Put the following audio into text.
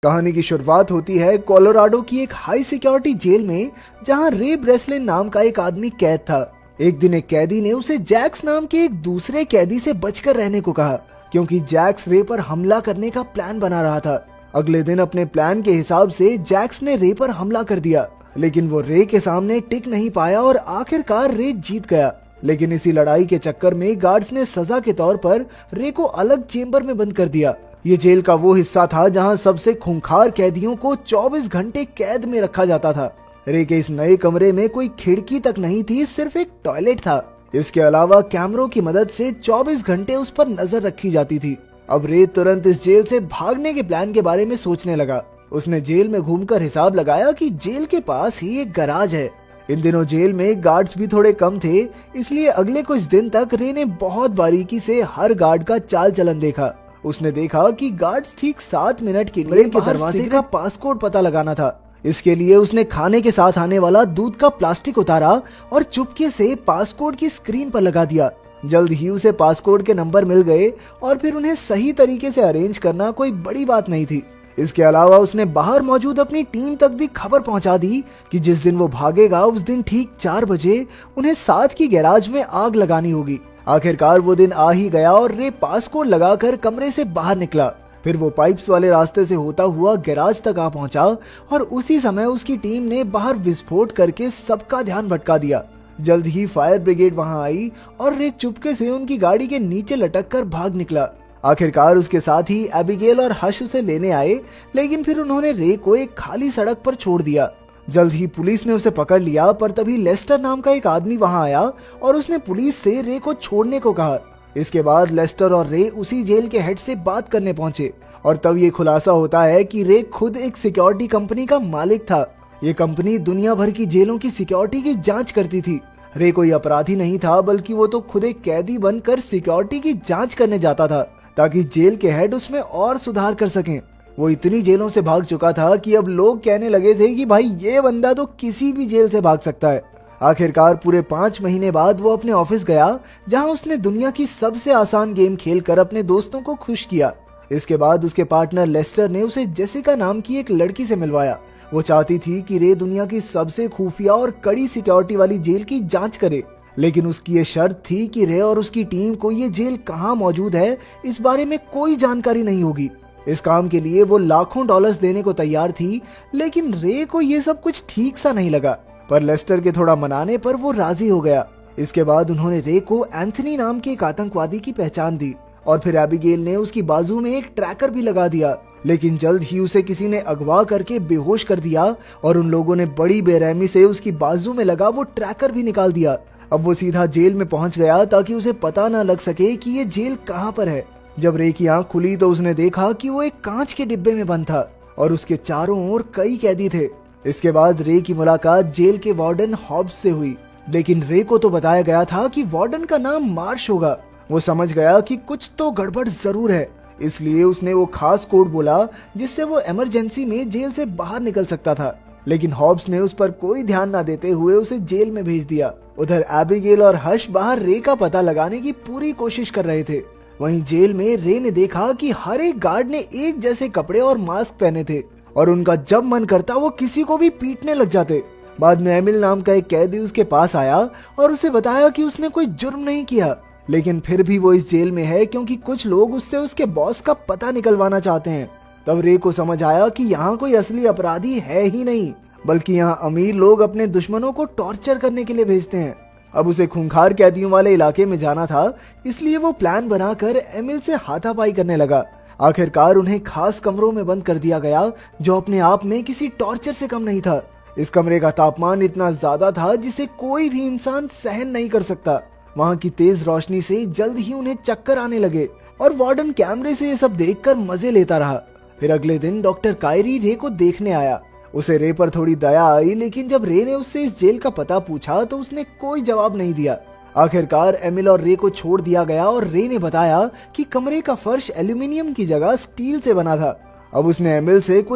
कहानी की शुरुआत होती है कोलोराडो की एक हाई सिक्योरिटी जेल में, जहां रे ब्रेसलिन नाम का एक आदमी कैद था। एक दिन एक कैदी ने उसे जैक्स नाम के एक दूसरे कैदी से बचकर रहने को कहा, क्योंकि जैक्स रे पर हमला करने का प्लान बना रहा था। अगले दिन अपने प्लान के हिसाब से जैक्स ने रे पर हमला कर दिया, लेकिन वो रे के सामने टिक नहीं पाया और आखिरकार रे जीत गया। लेकिन इसी लड़ाई के चक्कर में गार्ड्स ने सजा के तौर पर रे को अलग चेम्बर में बंद कर दिया। ये जेल का वो हिस्सा था जहां सबसे खूंखार कैदियों को 24 घंटे कैद में रखा जाता था। रे के इस नए कमरे में कोई खिड़की तक नहीं थी, सिर्फ एक टॉयलेट था। इसके अलावा कैमरों की मदद से 24 घंटे उस पर नजर रखी जाती थी। अब रे तुरंत इस जेल से भागने के प्लान के बारे में सोचने लगा। उसने जेल में घूमकर हिसाब लगाया कि जेल के पास ही एक गैराज है। इन दिनों जेल में गार्ड्स भी थोड़े कम थे, इसलिए अगले कुछ दिन तक रे ने बहुत बारीकी से हर गार्ड का चाल चलन देखा। उसने देखा कि गार्ड्स ठीक 7 मिनट के लिए के दरवाजे का पासकोड पता लगाना था। इसके लिए उसने खाने के साथ आने वाला दूध का प्लास्टिक उतारा और चुपके से पासकोड की स्क्रीन पर लगा दिया। जल्द ही उसे पासकोड के नंबर मिल गए और फिर उन्हें सही तरीके से अरेंज करना कोई बड़ी बात नहीं थी। इसके अलावा उसने बाहर मौजूद अपनी टीम तक भी खबर पहुंचा दी कि जिस दिन वो भागेगा उस दिन ठीक 4 बजे उन्हें साथ की गैराज में आग लगानी होगी। आखिरकार वो दिन आ ही गया और रे पासकोड लगाकर कमरे से बाहर निकला। फिर वो पाइप्स वाले रास्ते से होता हुआ गैराज तक आ पहुंचा और उसी समय उसकी टीम ने बाहर विस्फोट करके सबका ध्यान भटका दिया। जल्द ही फायर ब्रिगेड वहां आई और रे चुपके से उनकी गाड़ी के नीचे लटक कर भाग निकला। आखिरकार उसके साथ ही एबिगेल और हश उसे लेने आए, लेकिन फिर उन्होंने रे को एक खाली सड़क पर छोड़ दिया। जल्द ही पुलिस ने उसे पकड़ लिया, पर तभी लेस्टर नाम का एक आदमी वहां आया और उसने पुलिस से रे को छोड़ने को कहा। इसके बाद लेस्टर और रे उसी जेल के हेड से बात करने पहुंचे और तब ये खुलासा होता है कि रे खुद एक सिक्योरिटी कंपनी का मालिक था। ये कंपनी दुनिया भर की जेलों की सिक्योरिटी की जांच करती थी। रे कोई अपराधी नहीं था, बल्कि वो तो खुद एक कैदी बनकर सिक्योरिटी की जांच करने जाता था, ताकि जेल के हेड उसमें और सुधार कर सकें। वो इतनी जेलों से भाग चुका था कि अब लोग कहने लगे थे कि भाई ये बंदा तो किसी भी जेल से भाग सकता है। आखिरकार पूरे 5 महीने बाद वो अपने ऑफिस गया, जहां उसने दुनिया की सबसे आसान गेम खेलकर अपने दोस्तों को खुश किया। इसके बाद उसके पार्टनर लेस्टर ने उसे जेसिका नाम की एक लड़की से मिलवाया। वो चाहती थी कि रे दुनिया की सबसे खुफिया और कड़ी सिक्योरिटी वाली जेल की जांच करे, लेकिन उसकी ये शर्त थी कि रे और उसकी टीम को ये जेल कहाँ मौजूद है इस बारे में कोई जानकारी नहीं होगी। इस काम के लिए वो लाखों डॉलर्स देने को तैयार थी, लेकिन रे को ये सब कुछ ठीक सा नहीं लगा, पर लेस्टर के थोड़ा मनाने पर वो राजी हो गया। इसके बाद उन्होंने रे को एंथनी नाम के एक आतंकवादी की पहचान दी और फिर एबिगेल ने उसकी बाजू में एक ट्रैकर भी लगा दिया, लेकिन जल्द ही उसे किसी ने अगवा करके बेहोश कर दिया और उन लोगों ने बड़ी बेरहमी से उसकी बाजू में लगा वो ट्रैकर भी निकाल दिया। अब वो सीधा जेल में पहुंच गया ताकि उसे पता न लग सके कि ये जेल कहाँ पर है। जब रे की आंख खुली तो उसने देखा कि वो एक कांच के डिब्बे में बंद था और उसके चारों ओर कई कैदी थे। इसके बाद रे की मुलाकात जेल के वार्डन हॉब्स से हुई, लेकिन रे को तो बताया गया था कि वार्डन का नाम मार्श होगा। वो समझ गया कि कुछ तो गड़बड़ जरूर है, इसलिए उसने वो खास कोड बोला जिससे वो इमरजेंसी में जेल से बाहर निकल सकता था। लेकिन हॉब्स ने उस पर कोई ध्यान न देते हुए उसे जेल में भेज दिया। उधर एबिगेल और हश बाहर रे का पता लगाने की पूरी कोशिश कर रहे थे। वहीं जेल में रे ने देखा कि हर एक गार्ड ने एक जैसे कपड़े और मास्क पहने थे और उनका जब मन करता वो किसी को भी पीटने लग जाते। बाद में एमिल नाम का एक कैदी उसके पास आया और उसे बताया कि उसने कोई जुर्म नहीं किया, लेकिन फिर भी वो इस जेल में है क्योंकि कुछ लोग उससे उसके बॉस का पता निकलवाना चाहते हैं। तब रे को समझ आया कि यहाँ कोई असली अपराधी है ही नहीं, बल्कि यहाँ अमीर लोग अपने दुश्मनों को टॉर्चर करने के लिए भेजते हैं। अब उसे खूंखार कैदियों वाले इलाके में जाना था, इसलिए वो प्लान बनाकर एमिल से हाथापाई करने लगा। आखिरकार उन्हें खास कमरों में बंद कर दिया गया, जो अपने आप में किसी टॉर्चर से कम नहीं था। इस कमरे का तापमान इतना ज्यादा था जिसे कोई भी इंसान सहन नहीं कर सकता। वहाँ की तेज रोशनी से जल्द ही उन्हें चक्कर आने लगे और वार्डन कैमरे से ये सब देखकर मजे लेता रहा। फिर अगले दिन डॉक्टर कायरी रे को देखने आया। उसे रे पर थोड़ी दया आई, लेकिन जब रे ने उससे इस जेल का पता पूछा तो उसने कोई जवाब नहीं दिया। आखिरकार एमिल और रे को छोड़ दिया गया और रे ने बताया कि कमरे का फर्श एल्यूमिनियम की जगह स्टील से बना था। अब उसने एमिल से